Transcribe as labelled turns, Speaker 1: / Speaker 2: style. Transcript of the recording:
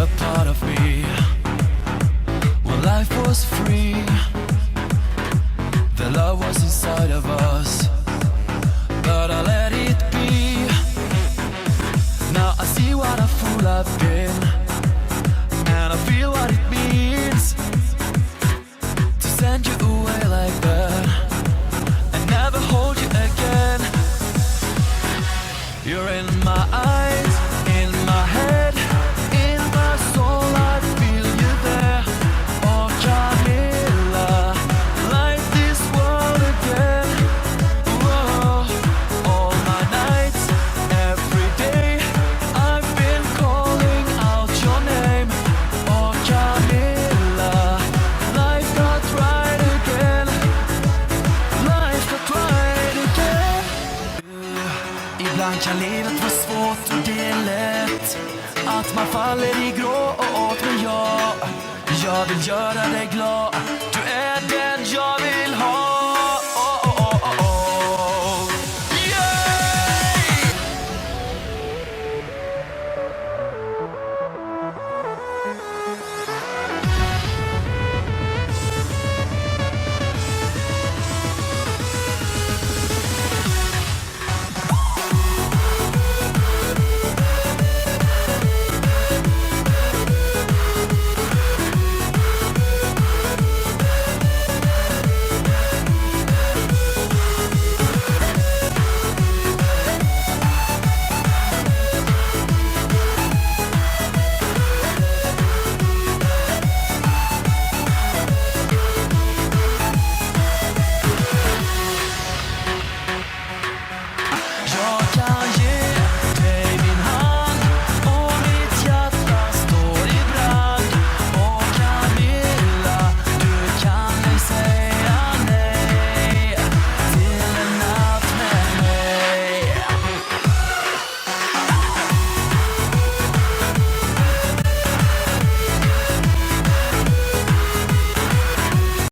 Speaker 1: a part of me. When life was free, the love was inside of us, but I let it be. Now I see what a fool I've been, and I feel what it means to send you away like that and never hold you again. You're in my eyes, in my head, in my soul, I feel you there. Oh Camilla, light this world again. Whoa. All my nights, every day, I've been calling out your name. Oh Camilla, life got right again. Life got right again. Ibland kan livet vara svårt och det är lätt att man faller i gråt, men jag vill göra dig glad. Du